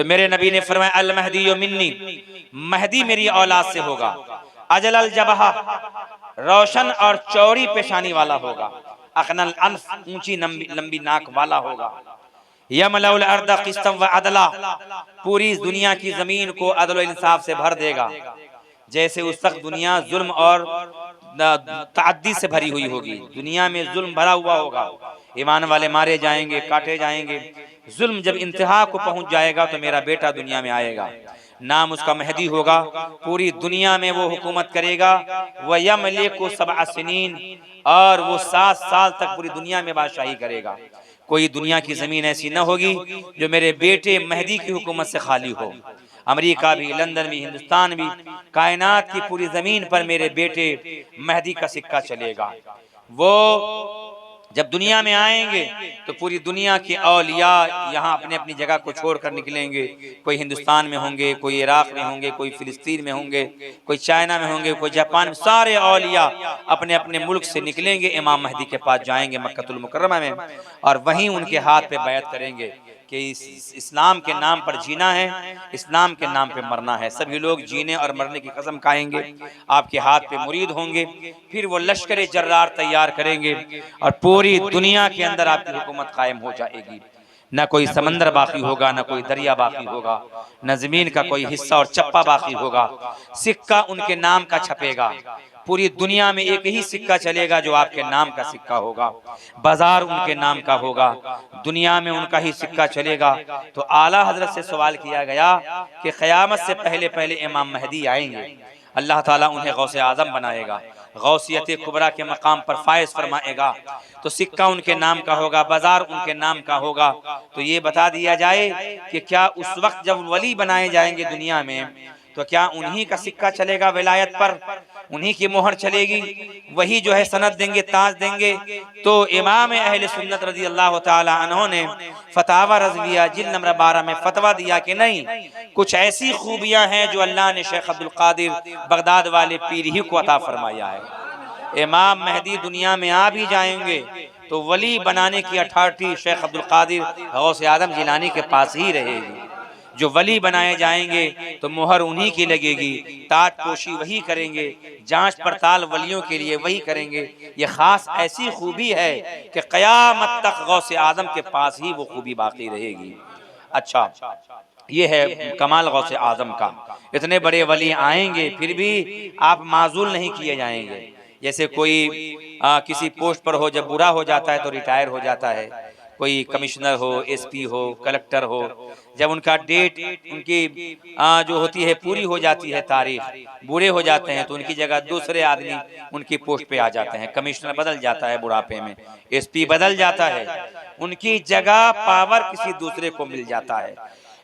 तो मेरे नबी ने फरमाया अल महदी मिन्नी, महदी मेरी औलाद से होगा। अजल अल जबहा, रोशन और चौड़ी पेशानी वाला होगा। अखनल अनफ, ऊंची लंबी नाक वाला होगा। यमलउल अर्द क़िस्तम व अदला, पूरी दुनिया की जमीन को अदल व इंसाफ से भर देगा। जैसे उस वक्त दुनिया जुल्म और तअद्दी से भरी हुई होगी, दुनिया में जुल्म भरा हुआ होगा, ईमान वाले मारे जाएंगे, काटे जाएंगे। जुल्म जब इंतहा को पहुंच जाएगा तो मेरा बेटा दुनिया में आएगा, नाम उसका मेहदी होगा। पूरी दुनिया में वो हुकूमत करेगा। वह यमलिकु सबअ सिनीन, और वो 7 साल तक पूरी दुनिया में बादशाही करेगा। कोई दुनिया की ज़मीन ऐसी न होगी जो मेरे बेटे मेहदी की हुकूमत से खाली हो। अमेरिका भी, लंदन भी, हिंदुस्तान भी, कायनात की पूरी ज़मीन पर मेरे बेटे मेहदी का सिक्का चलेगा। वो जब दुनिया में आएंगे तो पूरी दुनिया के औलिया यहाँ अपने अपनी जगह को छोड़कर निकलेंगे। कोई हिंदुस्तान में होंगे, कोई इराक में होंगे, कोई फिलिस्तीन में होंगे, कोई चाइना में होंगे, कोई जापान में। सारे औलिया अपने अपने मुल्क से निकलेंगे, इमाम महदी के पास जाएंगे मक्कतुल मुकर्रमा में, और वहीं उनके हाथ पे बैत करेंगे कि इस्लाम के नाम पर जीना है, इस्लाम के नाम पे मरना है। सभी लोग जीने और मरने की कसम खाएंगे, आपके हाथ पे मुरीद होंगे। फिर वो लश्कर जर्रार तैयार करेंगे और पूरी दुनिया के अंदर आपकी हुकूमत कायम हो जाएगी। न कोई समंदर बाकी होगा, न कोई दरिया बाकी होगा, न जमीन का कोई हिस्सा और चप्पा बाकी होगा। सिक्का उनके नाम का छपेगा। पूरी दुनिया में एक ही सिक्का चलेगा जो आपके नाम का सिक्का होगा। बाजार उनके नाम का होगा, दुनिया में उनका ही सिक्का चलेगा। तो आला हजरत से सवाल किया गया कि क़यामत से पहले पहले इमाम महदी आएंगे, अल्लाह ताला उन्हें गौसे आज़म बनाएगा, गौसियत कुबरा के मकाम पर फायज फरमाएगा। तो सिक्का उनके नाम का होगा, बाजार उनके नाम का होगा। तो ये बता दिया जाए कि क्या उस वक्त जब वली बनाए जाएंगे दुनिया में, तो क्या उन्हीं का सिक्का चलेगा विलायत पर, उन्हीं की मोहर चलेगी, वही जो है सनद देंगे, ताज देंगे। तो इमाम अहले सुन्नत रज़ी अल्लाह ताला अन्हु ने फतावा रज़विया जिल्द नंबर 12 में फतवा दिया कि नहीं, कुछ ऐसी खूबियां हैं जो अल्लाह ने शेख अब्दुल कादिर बगदाद वाले पीर ही को अता फरमाया है। इमाम महदी दुनिया में आ भी जाएंगे तो वली बनाने की अथॉरिटी शेख अब्दुल कादिर गौसे आज़म जिलानी के पास ही रहेगी। जो वली बनाए जाएंगे तो मोहर उन्हीं की लगेगी, ताज पोशी वही करेंगे, जांच पड़ताल वलियों के लिए वही करेंगे। ये खास ऐसी खूबी है कि क़यामत तक गौसे आज़म के पास ही वो खूबी बाकी रहेगी। अच्छा, ये है कमाल गौसे आज़म का। इतने बड़े वली आएंगे फिर भी आप माजूल नहीं किए जाएंगे। जैसे कोई किसी पोस्ट पर हो, जब बुरा हो जाता है तो रिटायर हो जाता है। कोई कमिश्नर हो, एसपी हो, कलेक्टर हो, जब उनका डेट उनकी जो होती है पूरी हो जाती है, तारीख, बूढ़े हो जाते हैं, तो उनकी जगह दूसरे आदमी उनकी पोस्ट पे आ जाते हैं। कमिश्नर बदल जाता है बुढ़ापे में, एसपी बदल जाता है, उनकी जगह पावर किसी दूसरे को मिल जाता है।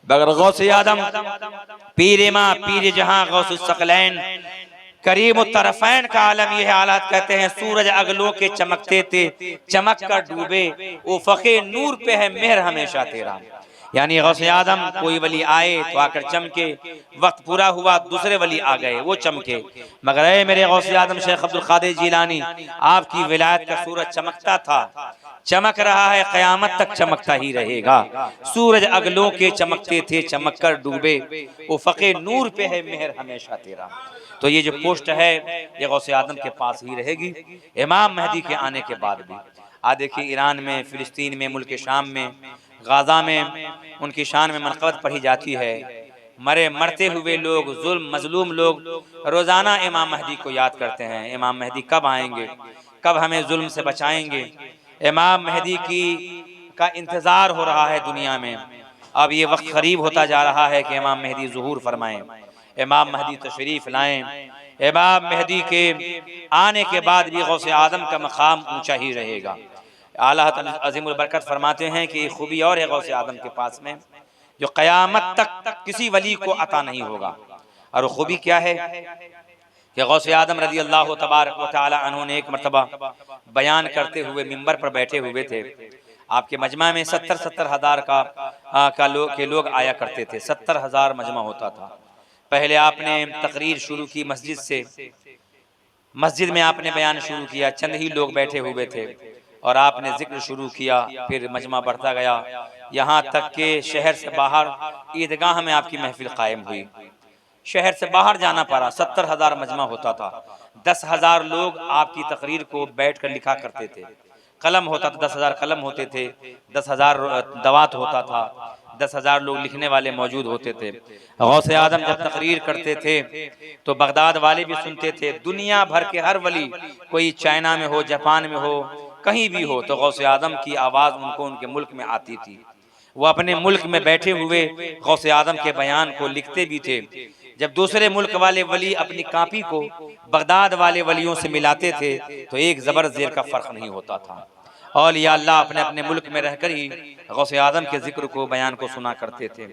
बगर गौसे आदम पीर मां पीर जहां गौसुस सकलैन करीम तरफ़ैन का आलम यह हालात कहते हैं, सूरज अगलों के चमकते थे चमक कर डूबे, उफ़क़े नूर पे है मेहर हमेशा तेरा। यानी गौसे आदम कोई वली आए तो आकर चमके, वक्त पूरा हुआ दूसरे वली आ गए वो चमके। मगर ऐ मेरे गौसे आदम शेख अब्दुल कादिर जिलानी, आपकी विलायत का सूरज चमकता था, चमक रहा है, क़यामत तक चमकता ही रहेगा। सूरज अगलों के चमकते थे चमक कर डूबे, उफ़क़े नूर पे है मेहर हमेशा तेरा। तो ये जो पोस्ट है ये गौसे आदम के पास ही रहेगी इमाम महदी के आने के बाद भी। आज देखिए ईरान में, फ़िलिस्तीन में, मुल्क शाम में, गाज़ा में उनकी शान में मनक़बत पढ़ी जाती है। मरते हुए लोग, जुल्म मजलूम लोग रोज़ाना इमाम महदी को याद करते हैं, इमाम महदी कब आएंगे, कब हमें जुल्म से बचाएंगे। इमाम महदी का इंतज़ार हो रहा है दुनिया में। अब ये वक्त करीब होता जा रहा है कि इमाम महदी ज़ुहूर फरमाएं, इमाम महदी तशरीफ़ लाएं। इमाम महदी के आने के बाद भी गौसे आज़म का मकाम ऊंचा ही रहेगा। आला अज़ीमुल बरकत फरमाते हैं कि खूबी और है गौसे आज़म के पास में जो क़यामत तक किसी वली को अता नहीं होगा। और वो खूबी क्या है कि गौसे आज़म रज़ी अल्लाह तबारक व तआला अन्हु ने एक मरतबा बयान करते हुए मिंबर पर बैठे हुए थे। आपके मजमा में 70-70 हज़ार के लोग आया करते थे, 70,000 मजमा होता था। पहले आपने तकरीर शुरू की मस्जिद से, मस्जिद में आपने बयान शुरू किया, चंद ही लोग बैठे हुए थे। और आपने जिक्र शुरू किया, फिर मजमा बढ़ता गया, यहाँ तक कि शहर से बाहर ईदगाह में आपकी महफिल कायम हुई। शहर से बाहर जाना पड़ा, 70,000 मजमा होता था, 10,000 लोग आपकी तकरीर को बैठ कर लिखा करते थे। कलम होता था, 10,000 कलम होते थे, 10,000 दवात होता था, 10,000 लोग लिखने वाले मौजूद होते थे। गौसे आदम जब तकरीर करते थे तो बगदाद वाले भी सुनते थे। दुनिया भर के हर वली, कोई चाइना में हो, जापान में हो, कहीं भी हो, तो गौसे आदम की आवाज़ उनको उनके मुल्क में आती थी। वो अपने मुल्क में बैठे हुए गौसे आदम के बयान को लिखते भी थे। जब दूसरे मुल्क वाले वली अपनी कापी को बगदाद वाले वलियों से मिलाते थे तो एक ज़बर ज़ेर का फ़र्क नहीं होता था। औलिया अल्लाह अपने अपने मुल्क में रहकर ही गौसे आदम के जिक्र को, बयान को सुना करते थे।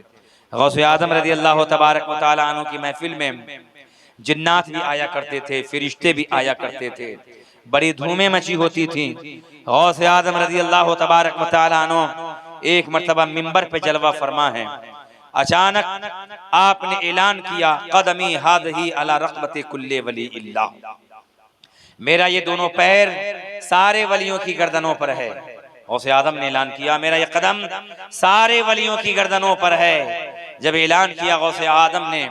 गौसे आदम रज़ी अल्लाह तबारक व तआला अन्हु की महफिल में जिन्नात भी आया करते थे, फरिश्ते भी आया करते थे, बड़ी धूमें मची होती थी। गौसे आदम रज़ी अल्लाह तबारक व तआला अन्हु एक मरतबा मिंबर पे जलवा फरमा है। अचानक आपने ऐलान किया, कदमी हादही अला रक़बति कुल्ले वली इल्लाह, मेरा ये दोनों पैर सारे वलियों की गर्दनों पर है। गौसे आदम ने ऐलान किया, मेरा ये कदम सारे वलियों की गर्दनों पर है। जब ऐलान किया गौसे आदम ने,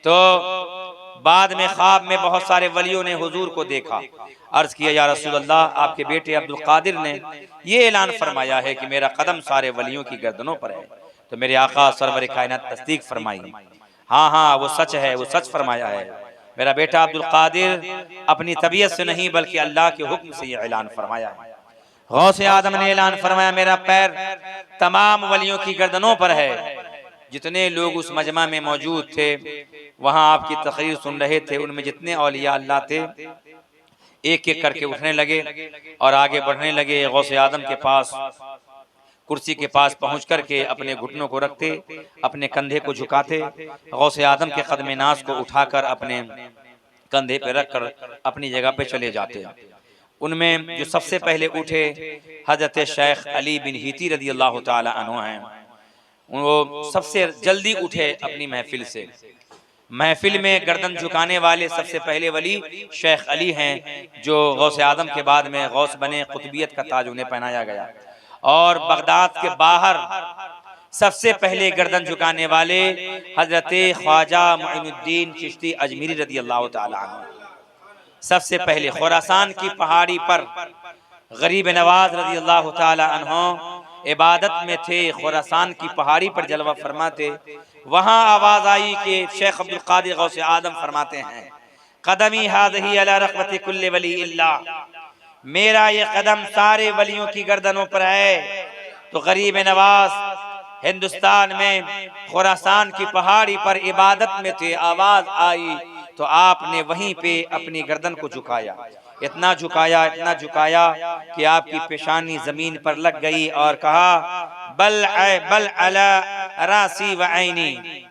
तो बाद में ख्वाब में बहुत सारे वलियों ने हुजूर को देखा। अर्ज किया, या रसूल अल्लाह, आपके बेटे अब्दुल कादिर ने ये ऐलान फरमाया है कि मेरा कदम सारे वलियों की गर्दनों पर है। तो मेरे आका सरवर कायनात तस्दीक फरमाई, हाँ हाँ वो सच है, वो सच फरमाया है। मेरा बेटा अब्दुल कादिर अपनी तबीयत से नहीं बल्कि अल्लाह के हुक्म से ये ऐलान फरमाया है। गौसे आदम ने ऐलान फरमाया, मेरा पैर तमाम वलियों की गर्दनों पर है। जितने लोग उस मजमा में मौजूद थे, वहाँ आपकी तकरीर सुन रहे थे, उनमें जितने औलिया अल्लाह थे एक एक करके उठने लगे और आगे बढ़ने लगे। गौसे आदम के पास, कुर्सी के पास पहुंच करके अपने घुटनों को रखते, अपने कंधे को झुकाते, गौसे आदम के कदम नाज को उठाकर अपने कंधे पे रखकर अपनी जगह पे चले जाते। उनमें जो सबसे पहले उठे हजरत शेख अली बिन हीती रज़ी अल्लाह ताला अन्हु हैं। वो सबसे जल्दी उठे अपनी महफिल से। महफिल में गर्दन झुकाने वाले सबसे पहले वली शेख अली हैं, जो गौसे आदम के बाद में गौस बने, कुतुबियत का ताज उन्हें पहनाया गया। और बगदाद के बाहर सबसे पहले गर्दन झुकाने वाले हजरत ख्वाजा मुइनुद्दीन चिश्ती अजमीरी रज़ी अल्लाह ताला अन्हु। सबसे पहले खुरासान की पहाड़ी पर गरीब नवाज रज़ी अल्लाह ताला अन्हु इबादत में थे, खुरासान की पहाड़ी पर जलवा फरमाते। वहाँ आवाज़ आई कि शेख अब्दुल कादिर गौसे आदम फरमाते हैं, कदमी हादही अला रक़बति कुल्ले वली इल्लाह, मेरा ये कदम सारे वलियों की गर्दनों पर है। तो गरीब नवाज हिंदुस्तान में खुरासान की पहाड़ी पर इबादत में थे, आवाज़ आई तो आपने वहीं पे अपनी गर्दन को झुकाया। इतना झुकाया, इतना झुकाया कि आपकी पेशानी जमीन पर लग गई और कहा, बल अला रासी व ऐनी,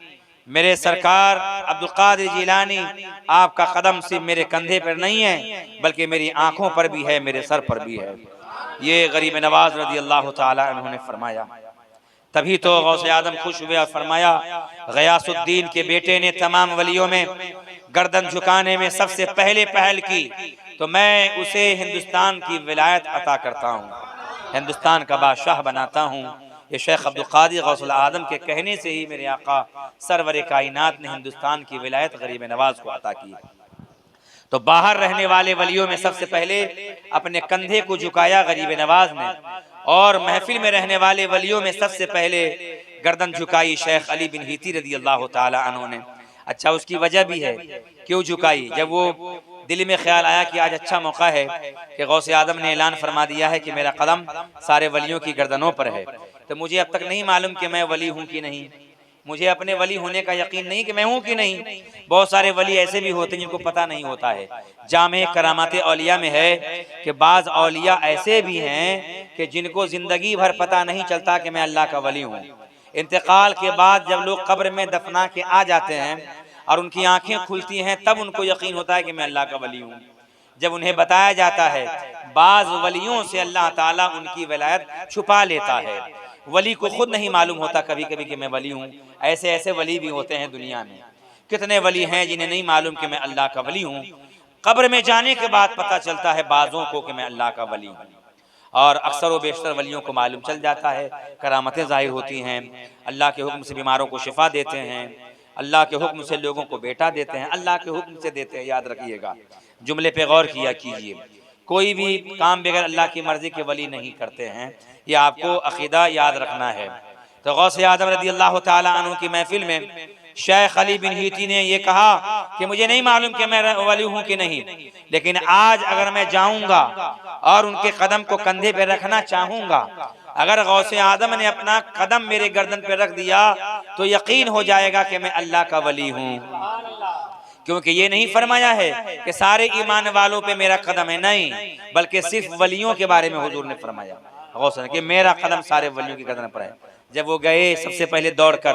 मेरे सरकार अब्दुल कादिर जिलानी, आपका कदम सिर्फ मेरे कंधे पर नहीं है बल्कि मेरी आंखों पर भी है, मेरे सर पर भी है। ये गरीब नवाज रज़ी अल्लाह ताला अन्हु ने फरमाया। तभी तो गौसे आदम खुश हुए और फरमाया, गयासुद्दीन के बेटे ने तमाम वलियों में गर्दन झुकाने में सबसे पहले पहल की, तो मैं उसे हिंदुस्तान की विलायत अता करता हूँ, हिंदुस्तान का बादशाह बनाता हूँ। ये शेख अब्दुल कादिर गौसुल आदम के कहने से ही मेरे आका सरवर कायनात ने हिंदुस्तान की विलायत गरीब नवाज को अता की। तो बाहर रहने वाले वलियों में सबसे पहले अपने कंधे को झुकाया गरीब नवाज ने, और महफिल में रहने वाले वलियों में सबसे पहले गर्दन झुकाई शेख अली बिन हीती रज़ी अल्लाह ताला अन्हु ने। अच्छा, उसकी वजह भी है क्यों झुकाई। जब वो दिल में ख्याल आया कि आज अच्छा मौका है कि गौसे आदम ने ऐलान फरमा दिया है कि मेरा कदम सारे वलियों की गर्दनों पर है, तो मुझे अब तक नहीं मालूम कि मैं वली हूँ कि नहीं, मुझे अपने वली होने का यकीन नहीं कि मैं हूँ कि नहीं। बहुत सारे वली ऐसे भी होते हैं जिनको पता नहीं होता है। जामे करामात औलिया में है कि बाज़ औलिया ऐसे भी हैं कि जिनको ज़िंदगी भर पता नहीं चलता कि मैं अल्लाह का वली हूँ। इंतकाल के बाद जब लोग कब्र में दफना के आ जाते हैं और उनकी आंखें खुलती हैं, तब उनको यकीन होता है कि मैं अल्लाह का वली हूँ। जब उन्हें बताया जाता है, बाज़ वलियों से अल्लाह ताला उनकी विलायत छुपा लेता है। वली को खुद नहीं मालूम होता कभी कभी कि मैं वली हूँ। ऐसे ऐसे वली भी होते हैं दुनिया में। कितने वली हैं जिन्हें नहीं मालूम कि मैं अल्लाह का वली हूँ। कब्र में जाने के बाद पता चलता है बाज़ों को कि मैं अल्लाह का वली हूँ। और अक्सर व बेशतर वलियों को मालूम चल जाता है, करामतें ज़ाहिर होती हैं, अल्लाह के हुक्म से बीमारों को शिफा देते हैं, अल्लाह के हुक्म से लोगों को बेटा देते हैं, अल्लाह के हुक्म से देते हैं। याद रखिएगा, जुमले पे गौर किया कीजिए, कोई भी काम बगैर अल्लाह की मर्जी के वली नहीं करते हैं, ये आपको अकीदा याद रखना है। तो गौसे आज़म रज़ी अल्लाह ताला अन्हु की महफिल में शेख अली बिन हीती ने ये कहा कि मुझे नहीं मालूम कि मैं वली हूँ कि नहीं, लेकिन आज अगर मैं जाऊंगा और उनके कदम को कंधे पे रखना चाहूंगा, अगर गौसे आदम ने अपना कदम मेरे गर्दन पे रख दिया तो यकीन हो जाएगा कि मैं अल्लाह का वली हूँ। क्योंकि ये नहीं फरमाया है कि सारे ईमान वालों पे मेरा कदम है, नहीं, बल्कि सिर्फ वलियों के बारे में हुजूर ने फरमाया गौसे कि मेरा कदम सारे वलियों के कदम पर है। जब वो गए सबसे पहले दौड़कर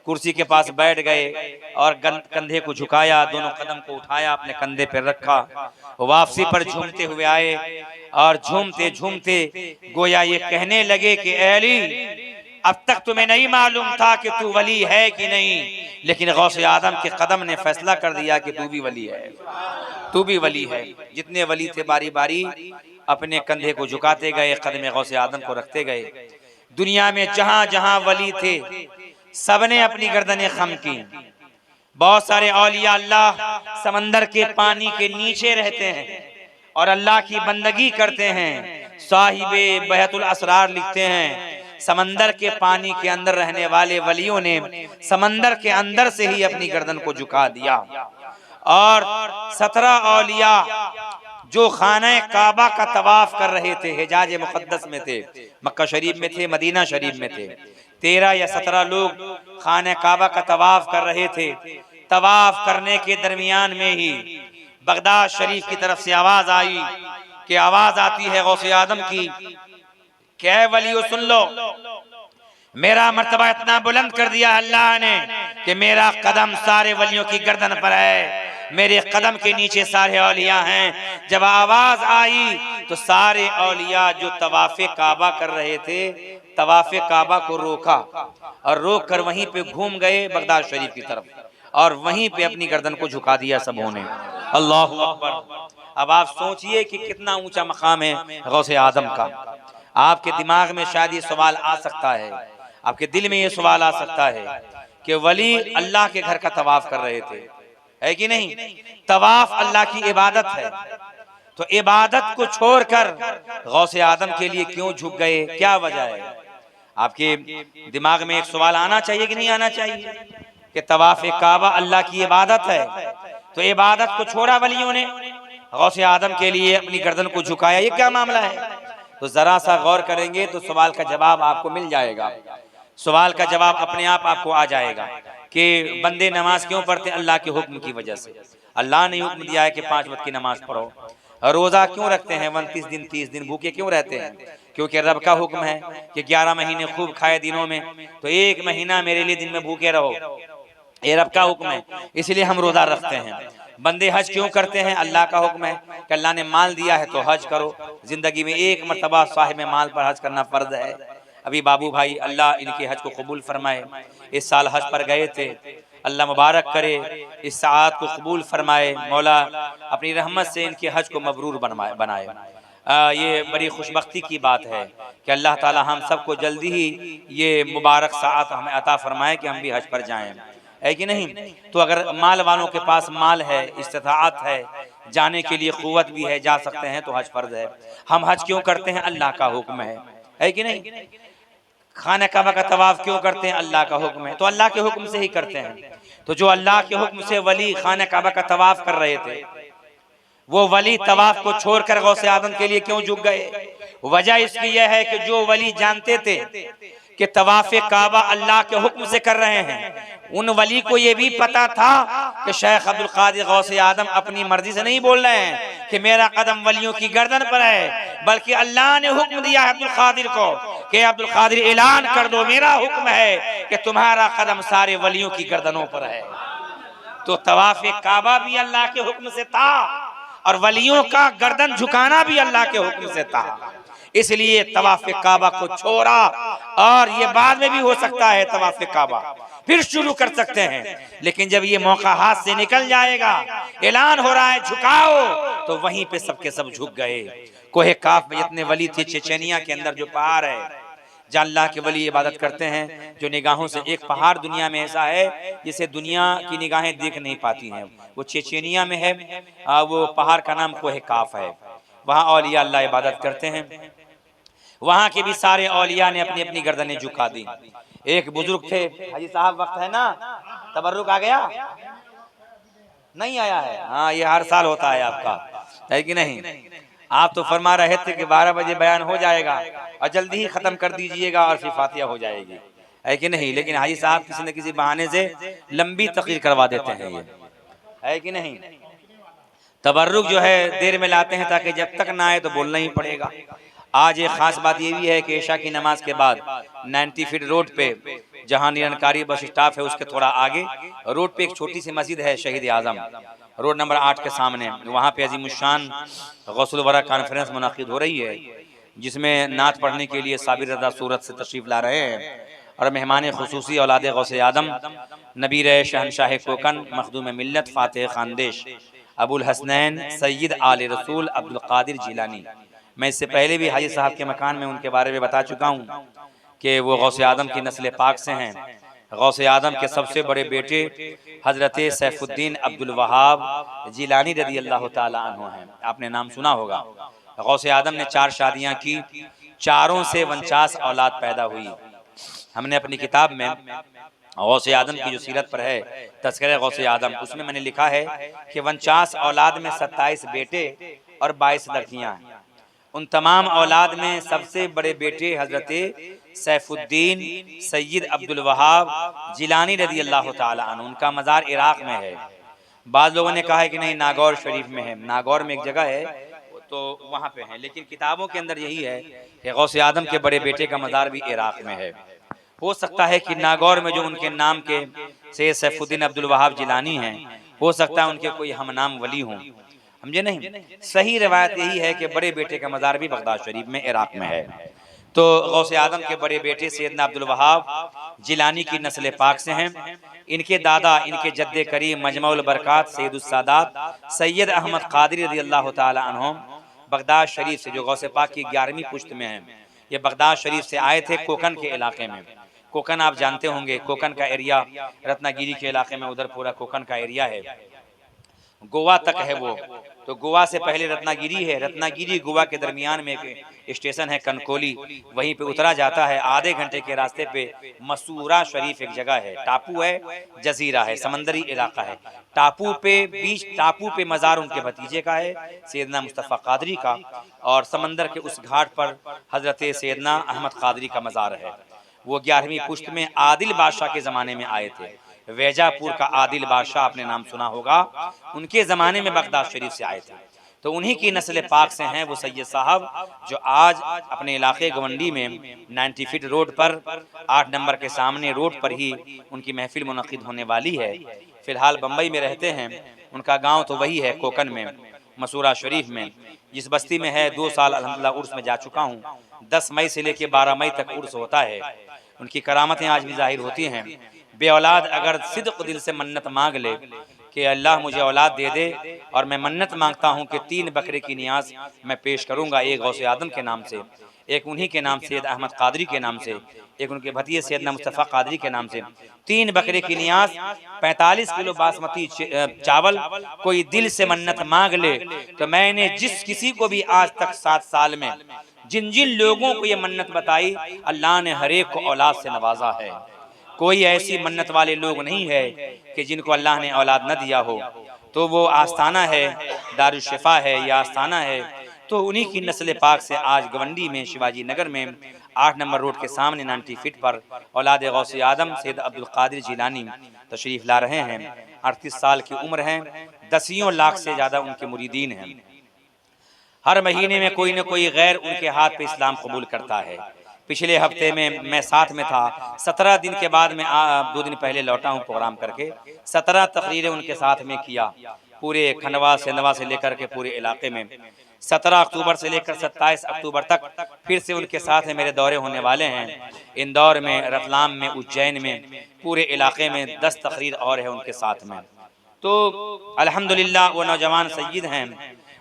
कुर्सी के पास बैठ गए और कंधे को झुकाया, दोनों कदम को उठाया, अपने कंधे पर रखा, वापसी पर झूमते हुए आए और झूमते झूमते गोया ये कहने लगे कि अली, अब तक तुम्हें नहीं मालूम था कि तू वली है कि नहीं, लेकिन गौसे आदम के कदम ने फैसला कर दिया कि तू भी वली है, तू भी वली है। जितने वली थे बारी बारी अपने कंधे को झुकाते गए, कदम गौसे आदम को रखते गए। दुनिया में जहां जहां वली थे सबने अपनी गर्दनें खम की। बहुत सारे औलिया अल्लाह समंदर के पानी के नीचे रहते हैं और अल्लाह की बंदगी करते हैं। साहिबे बहतुल असरार लिखते हैं, समंदर के पानी के अंदर रहने वाले वलियों ने समंदर के अंदर से ही अपनी गर्दन को झुका दिया। और 17 औलिया जो खाना काबा का तवाफ कर रहे थे, हिजाज मुकद्दस में थे, मक्का शरीफ में थे, मदीना शरीफ में थे, 13 या 17 लोग खाना काबा का तवाफ कर रहे थे। तवाफ करने के दरमियान में ही बगदाद शरीफ की तरफ से आवाज आई कि आवाज आती है गौसे आदम की, क्या वलियो सुन लो, मेरा मर्तबा इतना बुलंद कर दिया अल्लाह ने कि मेरा कदम सारे वलियों की गर्दन पर है, मेरे कदम के नीचे सारे औलिया हैं। जब आवाज आई तो सारे औलिया जो तवाफे काबा कर रहे थे, तवाफे काबा को रोका और रोक कर वहीं पे घूम गए बगदाद शरीफ की तरफ और वहीं पे अपनी गर्दन को झुका दिया सबों ने। अल्लाहु अकबर। अब आप सोचिए कि कितना ऊंचा मकाम है गौसे आदम का। आपके दिमाग में शायद ये सवाल आ सकता है, आपके दिल में ये सवाल आ सकता है कि वली अल्लाह के घर का तवाफ कर रहे थे, है कि नहीं? तवाफ अल्लाह की इबादत है, तो इबादत को छोड़कर गौसे आदम के लिए क्यों झुक गए, क्या वजह है? आपके दिमाग में एक सवाल आना चाहिए कि नहीं आना चाहिए कि तवाफ काबा अल्लाह की इबादत है, तो इबादत को छोड़ा वलियों ने, गौसे आदम के लिए अपनी गर्दन को झुकाया, ये क्या मामला है? तो जरा सा गौर करेंगे तो सवाल का जवाब आपको मिल जाएगा। सवाल का जवाब अपने आप आपको आ जाएगा कि बंदे नमाज क्यों पढ़ते? अल्लाह के हुक्म की वजह से। अल्लाह ने हुक्म दिया है कि 5 वक्त की नमाज पढ़ो। रोजा क्यों रखते हैं? 29 दिन 30 दिन भूखे क्यों रहते हैं? क्योंकि रब का हुक्म है कि 11 महीने खूब खाए दिनों में, तो 1 महीना मेरे लिए दिन में भूखे रहो, ये रब का हुक्म है, इसलिए हम रोजा रखते हैं। बंदे हज क्यों करते हैं? अल्लाह का हुक्म है कि अल्लाह ने माल दिया है तो हज करो, जिंदगी में 1 मरतबा साहिब माल पर हज करना फर्ज है। अभी बाबू भाई अल्लाह इनके हज को कबूल फरमाए, इस साल हज पर गए थे, अल्लाह मुबारक करे, इस सात को कबूल फरमाए, मौला अपनी रहमत से इनके हज को मबरूर बनाए। ये बड़ी खुशबख्ती की बात है कि अल्लाह ताला हम सबको जल्दी ही ये मुबारक सात हमें अता फरमाए कि हम भी हज पर जाएं, है कि नहीं? तो अगर माल वालों के पास माल है, इस्तिताअत है, जाने के लिए क़ुव्वत भी है, जा सकते हैं, तो हज फर्ज है। हम हज क्यों करते हैं? अल्लाह का हुक्म है कि नहीं? खाना काबा का तवाफ क्यों करते हैं? अल्लाह का हुक्म है, तो अल्लाह के हुक्म से ही करते हैं। तो जो अल्लाह के हुक्म से वली खाना काबा का तवाफ कर रहे थे, वो वली तवाफ को छोड़कर गौसे आदम के लिए क्यों झुक गए? वजह इसकी यह है कि जो वली जानते थे कि तवाफ़े काबा अल्लाह के हुक्म से कर रहे हैं, उन वली को यह भी पता था कि शेख अब्दुल कादिर गौसे आदम अपनी मर्जी से नहीं बोल रहे हैं कि मेरा कदम वलियों की गर्दन पर है, बल्कि अल्लाह ने हुक्म दिया है अब्दुल कादिर को कि अब्दुल कादिर ऐलान कर दो, मेरा हुक्म है कि तुम्हारा कदम सारे वलियों की गर्दनों पर है। तो तवाफ़े काबा भी अल्लाह के हुक्म से था और वलियों का गर्दन झुकाना भी अल्लाह के हुक्म से था, इसलिए तवाफ़े काबा को छोड़ा। और ये बाद में भी हो सकता है, तवाफ़े काबा फिर शुरू कर सकते हैं, लेकिन जब ये मौका हाथ से निकल जाएगा, ऐलान हो रहा है झुकाओ, तो वहीं पे सबके सब झुक गए। कोहे काफ में जितने वली थे, चेचेनिया के अंदर जो पहाड़ है जहाँ अल्लाह के वली इबादत करते हैं, जो निगाहों से एक पहाड़ दुनिया में ऐसा है जिसे दुनिया की निगाहें देख नहीं पाती हैं, वो चेचेनिया में है। वो पहाड़ का नाम कोहे काफ है। वहाँ औलिया अल्लाह इबादत करते हैं। वहाँ के भी सारे औलिया ने अपनी अपनी गर्दनें झुका दी। एक बुजुर्ग थे, हाजी साहब वक्त है ना, तबर्रुक आ गया नहीं आया है? हाँ, ये हर साल होता है आपका, है कि नहीं? आप तो फरमा रहे थे कि 12 बजे बयान हो जाएगा और जल्दी ही खत्म कर दीजिएगा और फिर फातिहा हो जाएगी, है कि नहीं? लेकिन हाजी साहब किसी न किसी बहाने से लंबी तकरीर करवा देते हैं, ये है कि नहीं? तबर्रुक जो है देर में लाते हैं ताकि जब तक ना आए तो बोलना ही पड़ेगा। आज एक खास बात ये भी है कि ईशा की नमाज के बाद 90 फीट रोड पे, जहां निरंकारी बस स्टॉप है उसके थोड़ा आगे रोड पे एक छोटी सी मस्जिद है, शहीद आजम, रोड नंबर 8 के सामने। वहाँ पे अजीमुशान गौसुल वरा कॉन्फ्रेंस मुनाकिद हो रही है, जिसमें नात पढ़ने के लिए साबिर रज़ा सूरत से तशरीफ ला रहे हैं और मेहमान खुसूसी औलाद गौसे आदम नबीर शहनशाह कोकन मखदूम मिल्लत फ़ातिह खानदेश अबुल हसनैन सैयद आले रसूल अब्दुल कादिर जिलानी। मैं इससे पहले भी हाजी साहब के मकान में उनके बारे में बता चुका हूँ कि वो गौसे आदम की नस्ल पाक से हैं। गौसे आदम के सबसे बड़े बेटे हजरत सैफुद्दीन अब्दुल वहाब जिलानी रदी अल्लाह ताला अन्हु हैं। आपने नाम सुना होगा। गौसे आदम ने 4 शादियाँ की, चारों से 49 औलाद पैदा हुई। हमने अपनी किताब में गौसे आदम की जो सीरत पर है तज़किरा गौसे आदम, उसमें मैंने लिखा है कि 49 औलाद में 27 बेटे और 22 लड़कियां हैं। उन तमाम औलाद में सबसे बड़े बेटे हजरत सैफुद्दीन सैयद अब्दुल वहाब जिलानी रदी अल्लाह ताला अन्हु, उनका मज़ार इराक़ में है। बाद लोगों ने कहा है कि नहीं, नागौर शरीफ में है। नागौर में एक जगह है तो वहाँ पे है, लेकिन किताबों के अंदर यही है कि गौसे आदम के बड़े बेटे का मज़ार भी इराक़ में है। हो सकता है कि नागौर में जो उनके नाम के सैयद सैफुद्दीन अब्दुल वहाब जिलानी हैं, हो सकता है उनके कोई हमनाम वली हों, समझे नहीं? सही रवायत यही है कि बड़े बेटे का मज़ार भी बगदाद शरीफ में इराक़ में है। तो गौसे आदम के बड़े बेटे सैयदना अब्दुल वहाब जिलानी की नस्ल पाक से हैं। इनके दादा, इनके जद्दे करीम मजमउल बरकात सैयदुस सादात सैयद अहमद कादरी रज़ी अल्लाह ताला अन्हुम बगदाद शरीफ से, जो गौसे पाक की 11वीं पुश्त में हैं, ये बगदाद शरीफ से आए थे कोकन के इलाके में। कोकन आप जानते होंगे, कोकन का एरिया रत्नागिरी के इलाके में, उधर पूरा कोकन का एरिया है, गोवा तक है वो। तो गोवा से पहले रत्नागिरी है, रत्नागिरी गोवा के दरमियान में एक स्टेशन है कनकोली, वहीं पे उतरा जाता है। आधे घंटे के रास्ते पे मसूरा शरीफ एक जगह है, टापू है, जजीरा है, समंदरी इलाका है। टापू पे, बीच टापू पे मज़ार उनके भतीजे का है सैयदना मुस्तफ़ा कादरी का, और समंदर के उस घाट पर हज़रत सैयदना अहमद कादरी का मज़ार है। वो 11वीं पुश्त में आदिल बादशाह के ज़माने में आए थे। वैजापुर का आदिल बादशाह, आपने नाम सुना होगा, उनके ज़माने में बगदाद शरीफ से आए थे। तो उन्हीं की नस्ल पाक से हैं वो सैयद साहब, जो आज अपने इलाके गवंडी में 90 फीट रोड पर 8 नंबर के सामने रोड पर ही उनकी महफिल मुनक़िद होने वाली है। फ़िलहाल बम्बई में रहते हैं। उनका गाँव तो वही है कोकन में, मसूरा शरीफ में, जिस बस्ती में है 2 साल अल्हम्दुलिल्लाह उर्स में जा चुका हूँ। 10 मई से लेकर 12 मई तक उर्स होता है। उनकी करामतें आज भी ज़ाहिर होती हैं। बे औलाद अगर सिद्क़ दिल से मन्नत मांग ले कि अल्लाह मुझे औलाद दे दे, और मैं मन्नत मांगता हूँ कि 3 बकरे की नियाज मैं पेश करूँगा, एक गौसे आदम के नाम से, एक उन्हीं के नाम सैयद अहमद कादरी के नाम से, एक उनके भतीजे सैयदना मुस्तफ़ा कादरी के नाम से, 3 बकरे की नियाज, 45 किलो बासमती चावल। कोई दिल से मन्नत मांग ले तो मैंने जिस किसी को भी आज तक 7 साल में जिन जिन लोगों को ये मन्नत बताई, अल्लाह ने हर एक को औलाद से नवाजा है। कोई ऐसी मन्नत वाले लोग नहीं है कि जिनको अल्लाह ने औलाद न दिया हो। तो वो आस्थाना है, दारुशिफा है, या आस्थाना है, तो उन्हीं की नस्ल पाक से आज गवंडी में, शिवाजी नगर में 8 नंबर रोड के सामने 90 फीट पर औलाद गौसे आदम सैयद अब्दुल कादिर जिलानी तशरीफ़ ला रहे हैं। 38 साल की उम्र है, 10 लाख से ज़्यादा उनके मुरीदीन हैं। हर महीने में कोई न कोई गैर उनके हाथ पे इस्लाम कबूल करता है। पिछले हफ्ते में मैं साथ में था, 17 दिन के बाद मैं 2 दिन पहले लौटा हूँ प्रोग्राम करके। 17 तकरीरें उनके साथ में किया, पूरे खंडवा सेंधवा से लेकर के पूरे इलाके में। 17 अक्टूबर से लेकर 27 अक्टूबर तक फिर से उनके साथ में मेरे दौरे होने वाले हैं। इंदौर में, रतलाम में, उज्जैन में, पूरे इलाके में 10 तकरीर और है उनके साथ में। तो अल्हम्दुलिल्लाह वो नौजवान सय्यद हैं,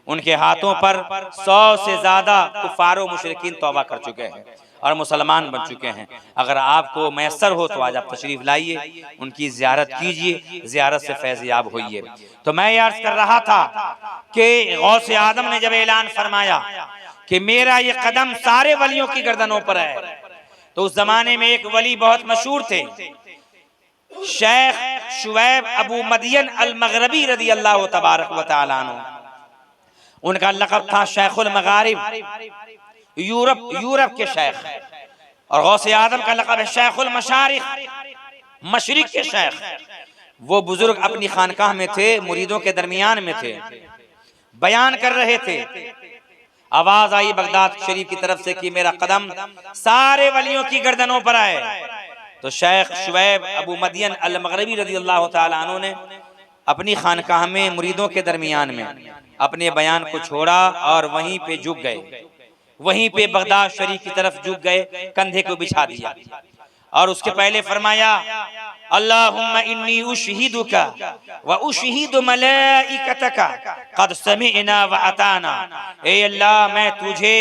उनके हाथों पर 100 से ज़्यादा कुफार व मुशरिकीन तौबा कर चुके हैं और मुसलमान बन चुके हैं। अगर आपको मैसर हो तो आज आप तशरीफ़ लाइए, उनकी ज़ियारत कीजिए, ज़ियारत से फैज़याब होइए। तो मैं ये अर्ज़ कर रहा था कि गौसे आदम ने जब ऐलान फरमाया कि मेरा ये कदम सारे वलियों की गर्दनों पर है, तो उस ज़माने में एक वली बहुत मशहूर थे, शेख शुएब अबू मदियन अल मगरबी रज़ी अल्लाह तबारक व तआला अन्हु। उनका लक़ब था शेखुल मगारिब, यूरोप के शेख, और गौसे आदम का लक़ब है शेखुल मशारिक़, मशरिक़ के शेख। वो बुजुर्ग अपनी खानकाह में थे, मुरीदों के दरमियान में थे, बयान कर रहे थे। आवाज आई बगदाद शरीफ की तरफ से कि मेरा कदम सारे वलियों की गर्दनों पर आए। तो शेख शुएब अबू मदियन अल मगरबी रज़ी अल्लाह तआला अन्हु ने अपनी खानकाह में मुरीदों के दरमियान में अपने बयान को छोड़ा और वहीं पे झुक गए, वहीं पे बगदाद शरीफ की तरफ झुक गए, कंधे को बिछा दिया और उसके पहले फरमाया अल्लाहुम्मा इन्नी उशहिदुका व उशहिदु मलाइकतका क़द समिअना व अताना। ए अल्लाह, मैं तुझे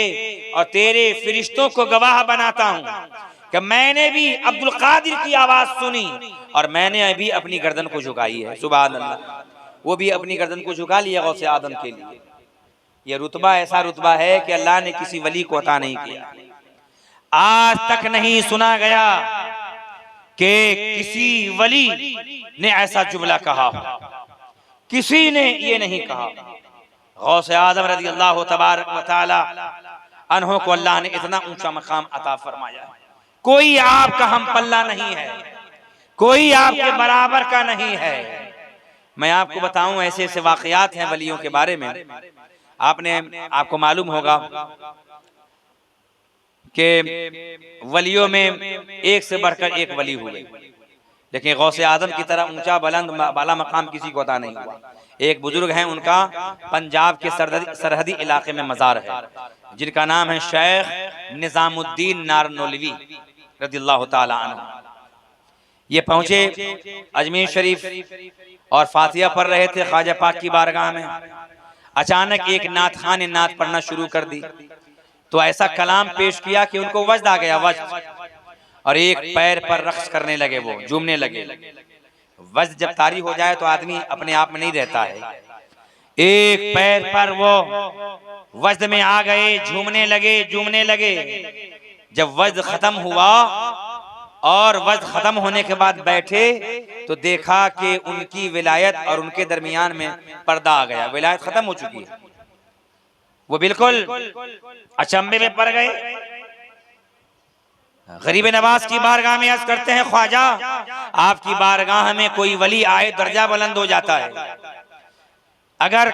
और तेरे फरिश्तों को गवाह बनाता हूँ कि मैंने भी अब्दुल कादिर की आवाज सुनी और मैंने अभी अपनी गर्दन को झुकाई है। सुभान अल्लाह, वो भी अपनी गर्दन को झुका लिया गौसे आदम के लिए। ये रुतबा ऐसा रुतबा है कि अल्लाह ने किसी वली को अता नहीं किया। आज तक नहीं सुना गया कि किसी वली ने ऐसा जुमला कहा, किसी ने ये नहीं कहा। गौसे आदम रज़ी अल्लाह तबारक व तआला अन्हों को अल्लाह ने इतना ऊंचा मकाम अता फरमाया। कोई आपका हम पल्ला नहीं है, कोई आपके बराबर का नहीं है। मैं आपको बताऊं, ऐसे ऐसे वाकयात हैं वलियों के बारे में। आपको मालूम होगा कि वलियों में एक से बढ़कर एक वली हुए, लेकिन गौसे आदम की तरह ऊंचा बुलंद बाला मकाम किसी को अता नहीं हुआ। एक बुजुर्ग हैं, उनका पंजाब के सरहदी इलाके में मज़ार है, जिनका नाम है शेख निजामुद्दीन नारनौलवी रज़ियल्लाहु ताला अन्हु। ये पहुंचे अजमेर शरीफ और फातिहा पढ़ रहे थे ख्वाजा पाक की बारगाह में। अचानक एक नात खान ने नात पढ़ना शुरू कर दी, तो ऐसा कलाम पेश किया कि उनको वज्द आ गया, वज्द, और एक पैर पर रक्स करने लगे, वो झूमने लगे। वज्द जब तारी हो जाए तो आदमी अपने आप में नहीं रहता है। एक पैर पर वो वज्द में आ गए, झूमने लगे। जब वज्द खत्म हुआ और वज्द खत्म होने के बाद बैठे तो देखा कि उनकी विलायत और उनके दरमियान में पर्दा आ गया, विलायत खत्म हो चुकी है। वो बिल्कुल अचंभे में पड़ गए। गरीब नवाज की बारगाह में अर्ज करते हैं, ख्वाजा आपकी बारगाह में कोई वली आए दर्जा बुलंद हो जाता है, अगर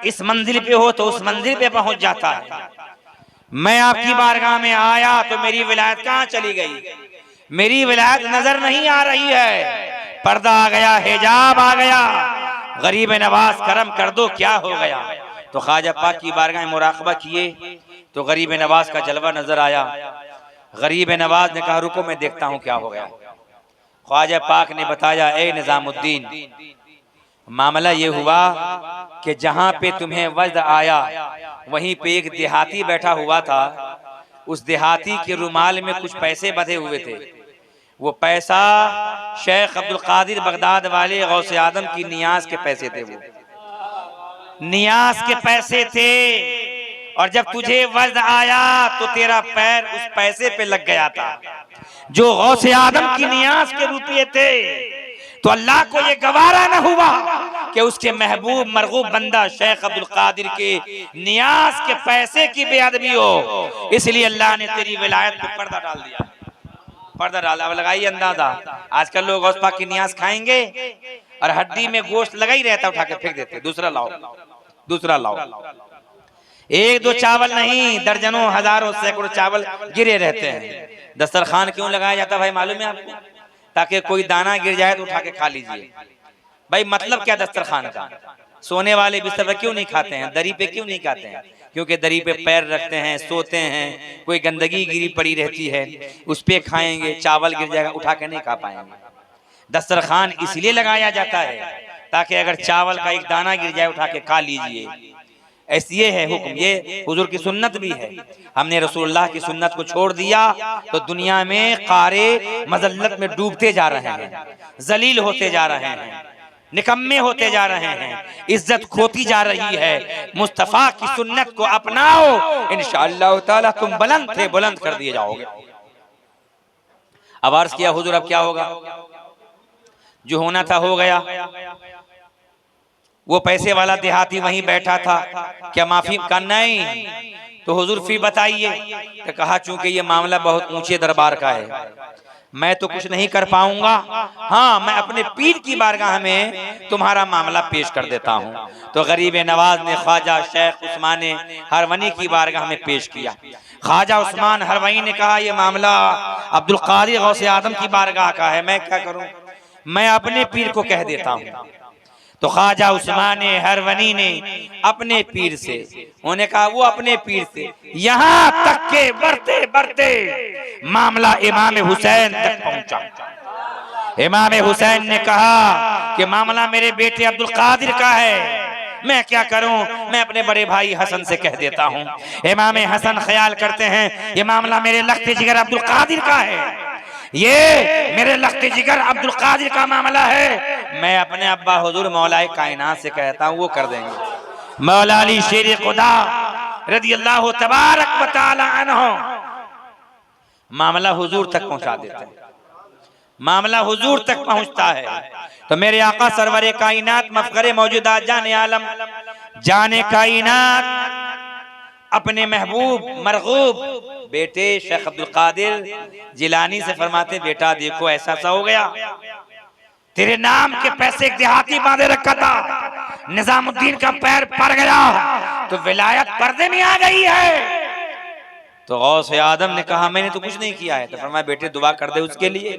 इस मंजिल पे हो तो उस मंजिल पे पहुंच जाता है। मैं आपकी बारगाह में आया तो मेरी विलायत कहाँ चली गई? मेरी विलायत नजर नहीं आ रही है, पर्दा आ गया, हिजाब आ गया। गरीब नवाज करम कर दो, क्या हो गया? तो ख्वाजा पाक की बारगाह में मुराकबा किए तो गरीब नवाज का जलवा नजर आया। गरीब नवाज ने कहा रुको मैं देखता हूँ क्या हो गया। ख्वाजा पाक ने बताया, ए निजामुद्दीन, मामला ये हुआ कि जहाँ पे तुम्हें वज्द आया वहीं पे एक देहाती बैठा हुआ था। उस देहाती के रुमाल में कुछ पैसे बंधे हुए थे। वो पैसा शेख अब्दुल कादिर बगदाद वाले गौसे आदम की नियाज के पैसे थे, वो नियाज के पैसे थे। और जब तुझे वज्द आया तो तेरा पैर उस पैसे पे लग गया था जो गौसे आदम की नियाज के रुपये थे। तो अल्लाह को ये गवारा न हुआ कि उसके महबूब मरगूब बंदा शेख अब्दुल कादिर के नियाज के पैसे की बेअदबी हो, इसलिए अल्लाह ने तेरी विलायत पे पर्दा डाल दिया। पर्दा डाला। अब लगाइए अंदाजा, आजकल लोग गौस पाक की नियाज खाएंगे और हड्डी में गोश्त लगा ही रहता, उठा के फेंक देते, दूसरा लाओ, दूसरा लाओ। एक दो चावल नहीं, दर्जनों हजारों सैकड़ों चावल गिरे रहते हैं। दस्तरखान क्यों लगाया जाता भाई मालूम है आपको? ताकि कोई दाना गिर जाए तो उठा के खा लीजिए। भाई मतलब क्या दस्तरखान का? सोने वाले बिस्तर पर क्यों नहीं खाते हैं, दरी पे क्यों नहीं खाते हैं? क्योंकि दरी पे पैर रखते हैं, सोते हैं, कोई गंदगी गिरी पड़ी रहती है, उस पे खाएंगे, चावल गिर जाएगा, उठा के नहीं खा पाएंगे। दस्तरखान इसलिए लगाया जाता है ताकि अगर चावल का एक दाना गिर जाए उठा के खा लीजिए। ऐसी ये है हुक्म, ये हुजूर की सुन्नत भी है। हमने रसूलुल्लाह की सुन्नत को छोड़ दिया तो दुनिया में कारे मजल्लत में डूबते जा रहे हैं, जलील होते जा रहे हैं, निकम्मे होते जा रहे हैं, इज्जत खोती जा रही है। मुस्तफा की सुन्नत को अपनाओ, इंशाअल्लाह ताला तुम बुलंद थे बुलंद कर दिए जाओगे। अब अर्ज किया हुजूर अब क्या होगा? जो होना था हो गया। वो पैसे वाला देहाती वहीं बैठा था, क्या माफी का? नहीं। तो हुजूर फी बताइए। तो कहा चूंकि ये मामला बहुत ऊंचे दरबार का है, मैं तो कुछ नहीं कर पाऊंगा। हाँ, मैं अपने पीर की बारगाह में तुम्हारा मामला पेश कर देता हूँ। तो गरीब नवाज ने ख्वाजा शेख उस्मान हरवनी की बारगाह में पेश किया। ख्वाजा उस्मान हरवनी ने कहा यह मामला अब्दुल कादिर गौसे आदम की बारगाह का है, मैं क्या करूं? मैं अपने पीर को कह देता हूँ। तो ख्वाजा उस्मान हरवनी ने अपने पीर से, उन्होंने कहा वो अपने पीर से, यहाँ तक के बढ़ते बढ़ते मामला इमाम हुसैन तक पहुंचा। इमाम हुसैन ने कहा कि मामला मेरे बेटे अब्दुल कादिर का है, मैं क्या करूं? मैं अपने बड़े भाई हसन से कह देता हूं। इमाम हसन ख्याल करते हैं ये मामला मेरे लख्त जिगर अब्दुल कादिर का है, ये मेरे लख्त जिगर अब्दुल कादिर का मामला है। मैं अपने अब्बा हुजूर मौलाए कायनात से कहता हूं, वो कर देंगे। मौला अली शेर खुदा रदियल्लाहु तबारक व तआला अन्हु मामला हुजूर तक पहुंचा देते हैं, मामला हुजूर तक पहुंचता है। तो मेरे आका सरवरे कायनात मफखरे मौजूदा जाने आलम जाने कायनात अपने महबूब मरगूब बेटे शेख अब्दुल कादिर जिलानी से फरमाते, बेटा देखो ऐसा सा हो गया, तेरे नाम के पैसे एक देहाती बांधे रखा था, निजामुद्दीन का पैर पड़ गया तो विलायत पर्दे में आ गई है। तो गौसे आदम ने कहा मैंने तो कुछ नहीं किया है। तो फरमाया बेटे दुआ कर दे उसके लिए,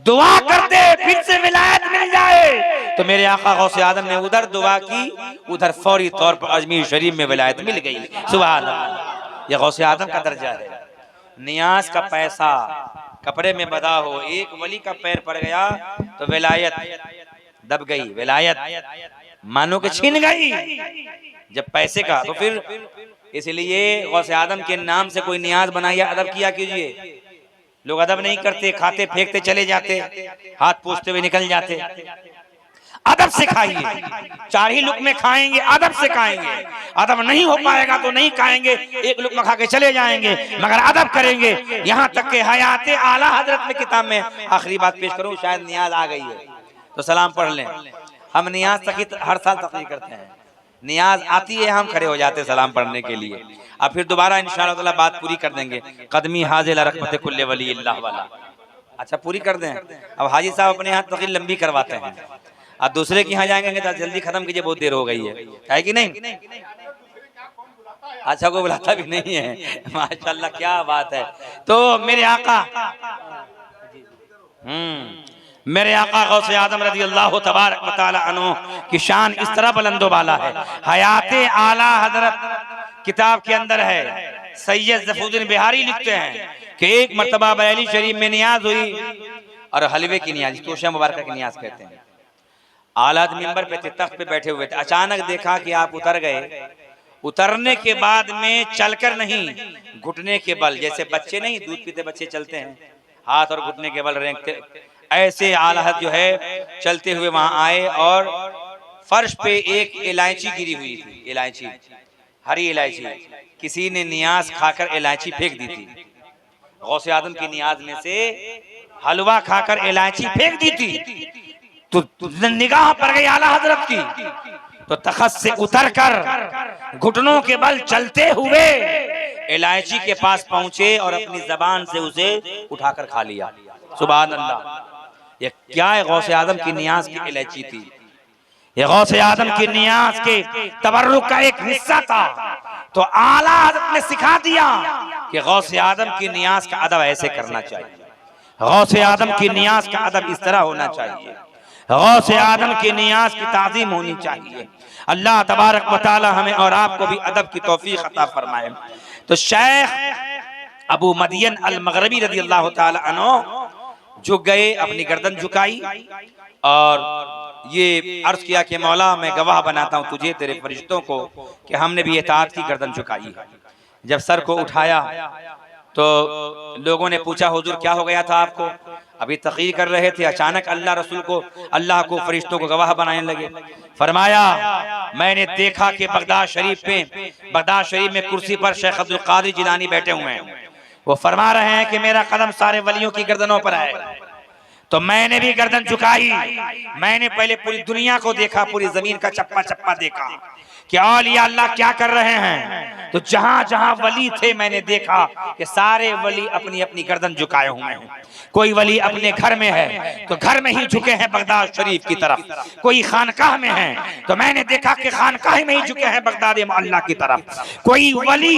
दुआ कर दे फिर से विलायत मिल जाए। तो मेरे आका गौसे आदम ने उधर दुआ की, उधर फौरी तौर पर अजमेर शरीफ में विलायत मिल गई। सुभान अल्लाह, ये गौसे आदम का दर्जा है। नियाज का पैसा कपड़े में बधा हो, एक वली का पैर पड़ गया तो विलायत दब गई, विलायत मानो के छीन गई। जब पैसे का तो फिर इसलिए गौसे आदम के नाम से कोई नियाज बनाया, अदब किया कीजिए। लोग अदब नहीं करते, खाते फेंकते चले जाते, हाथ पूछते हुए निकल जाते। अदब से खाइए, 4 ही लुक़मे खाएंगे, अदब से खाएंगे। अदब नहीं हो पाएगा तो नहीं खाएंगे, 1 लुक़मा खा के चले जाएंगे, मगर अदब करेंगे। यहाँ तक के हयाते आला हजरत में किताब में आखिरी बात पेश करूँ, शायद नियाज आ गई है तो सलाम पढ़ लें। हम नियाज तक हर साल तकरीर करते हैं, नियाज आती है हम खड़े हो जाते सलाम पढ़ने के लिए। अब फिर दोबारा इंशाअल्लाह ताला बात पूरी कर देंगे। कदमी हाजिल रहमत कुल्ले वली अल्लाह वाला, अच्छा पूरी कर दें। अब हाजी साहब अपने यहाँ तकरीर लंबी करवाते हैं, अब दूसरे के यहाँ जाएंगे तो जल्दी खत्म कीजिए, बहुत देर हो गई है कि नहीं? अच्छा कोई बुलाता भी नहीं है, माशाल्लाह क्या बात है। तो मेरे आका मेरे आका गौसे आदम रज़ी अल्लाह तबारक व तआला अन्हु की शान इस तरह बुलंदो बाला है। हयाते आला हजरत किताब के अंदर है, सैयद ज़फ़रुद्दीन बिहारी लिखते हैं कि एक मर्तबा बरेली शरीफ में नियाज हुई, और हलवे की नियाज, तोशा मुबारक की नियाज कहते हैं। आला मिंबर पे थे, तख्त पे बैठे हुए थे, अचानक देखा कि आप उतर गए। उतरने के बाद में चलकर नहीं, घुटने के बल, जैसे बच्चे नहीं दूध पीते बच्चे चलते हैं, हाथ और घुटने के बल रेंगते, ऐसे आला जो है चलते हुए वहां आए और फर्श पे एक इलायची गिरी हुई थी, इलायची, हरी इलायची, किसी ने नियाज खाकर इलायची फेंक दी थी। गौसे आदम की नियाज में से हलवा खाकर इलायची फेंक दी थी, तो निगाह पड़ गई आला हजरत की, तो तख्त से उतरकर घुटनों के बल चलते हुए इलायची के पास पहुंचे और अपनी जबान से उसे उठाकर खा लिया। सुभान अल्लाह, ये क्या है? गौसे आदम की नियाज की इलायची थी। ये गौसे आदम की नियाज के तबर्रुक का एक हिस्सा था। तो आला हज़रत ने सिखा दिया कि गौसे आदम की नियाज का अदब ऐसे करना चाहिए, गौसे आदम की नियाज का अदब इस तरह होना चाहिए, गौसे आदम की नियाज की ताज़ीम होनी चाहिए। अल्लाह तबारक व तआला हमें और आपको भी अदब की तौफीक अता फरमाए। तो शेख अबू मदियन अल मगरबी रज़ी अल्लाह तआला अन्हु झुक गए, अपनी गर्दन झुकाई और ये अर्ज किया कि मौला मैं गवाह बनाता हूं तुझे तेरे फरिश्तों को कि हमने भी इताअत की, गर्दन झुकाई है। जब सर को उठाया तो लोगों ने पूछा हुजूर क्या हो गया था आपको, अभी तक़रीर कर रहे थे, अचानक अल्लाह को फरिश्तों को गवाह बनाने लगे। फरमाया मैंने देखा कि बगदाद शरीफ में कुर्सी पर शेख अब्दुल कादिर जिलानी बैठे हुए हैं, वो फरमा रहे हैं कि मेरा कदम सारे वलियों की गर्दनों पर है, तो मैंने भी गर्दन झुकाई। मैंने पहले पूरी दुनिया को देखा, पूरी जमीन का चप्पा चप्पा देखा कि औलिया अल्लाह क्या कर रहे हैं। तो जहां जहां वली थे मैंने देखा कि सारे वली अपनी अपनी गर्दन झुकाए हुए हैं। कोई वली अपने घर में है तो घर में ही झुके हैं बगदाद शरीफ की तरफ, कोई खानकाह में है तो मैंने देखा कि खानकाह में ही झुके हैं बगदाद मोहल्ला की तरफ। कोई वली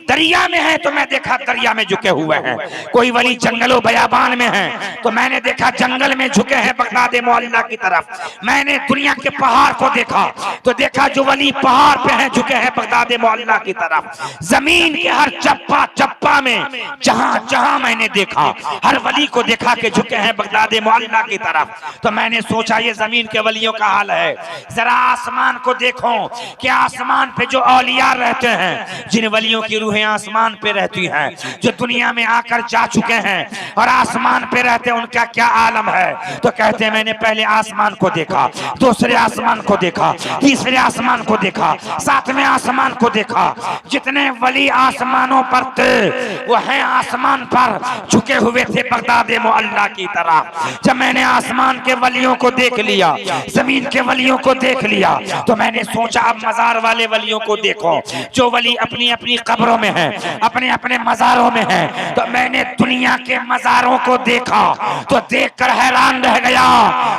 दरिया में है तो मैं देखा दरिया में झुके हुए हैं। कोई वली जंगलों बयाबान में है तो मैंने देखा जंगल में झुके हैं बगदाद मोहल्ला की तरफ। मैंने दुनिया के पहाड़ को देखा तो देखा जो वली पहाड़ पे हैं झुके हैं बगदाद मोहल्ला की तरफ। जमीन के हर चप्पा चप्पा में जहां जहां मैंने देखा हर वली को देखा कि झुके हैं बगदाद मोहल्ला की तरफ। तो मैंने सोचा ये जमीन के वलियों का हाल है, जरा आसमान को देखो कि आसमान पे जो औलिया रहते हैं, जिन वलियों की रूहें आसमान पे रहती हैं, जो दुनिया में आकर जा चुके हैं और आसमान पे रहते हैं, उनका क्या आलम है। तो कहते हैं मैंने पहले आसमान को देखा, दूसरे आसमान को देखा, तीसरे आसमान को देखा, सातवें आसमान को देखा। जितने वली आसमानों पर थे वो हैं आसमान पर झुके हुए थे बगदाद मोहल्ला की तरफ। जब मैंने आसमान के वलियों को देख लिया, जमीन के वलियों को देख लिया, तो मैंने सोचा अब मजार वाले वलियों को देखो, जो वली अपनी अपनी कब्रों में हैं, अपने अपने मजारों में हैं। तो मैंने दुनिया के मजारों को देखा तो देखकर हैरान रह गया।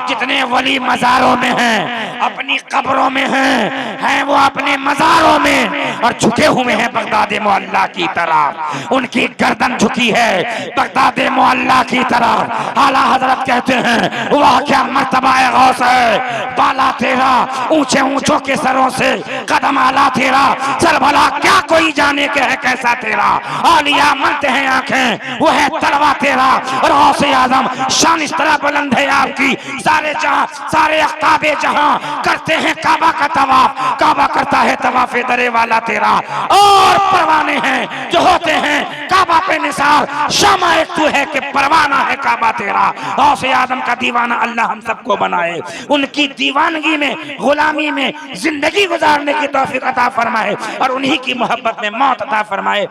जितने वली मजारों में हैं, अपनी कब्रों में हैं वो अपने मजारों में और झुके हुए हैं बगदाद मोहल्ला की तरफ। उनकी गर्दन झुकी है बगदाद मोहल्ला की तरफ। आला हजरत कहते हैं वाह क्या मर्तबा गौस है, बाला तेरा ऊंचे ऊंचों के सरों से कदम आला तेरा, चल भला क्या कोई जाने के है कैसा तेरा। औलिया मनते हैं आंखें वो है तलवा तेरा, और गौसे आजम शान इस तरह बुलंद है आपकी, सारे जहां सारे अख्ताबे जहां करते हैं काबा का तवाफ, काबा करता है तवाफे दरे वाला तेरा। और परवाने हैं जो होते हैं काबा पे निसार, शमा एक तू है कि परवाना है काबा तेरा। गौसे आजम का दीवाना अल्लाह हम सबको बनाए, उनकी दीवानगी में गुलामी में जिंदगी गुजारने की तौफीक अता फरमाए और उन्हीं की मोहब्बत में मौत अता फरमाए।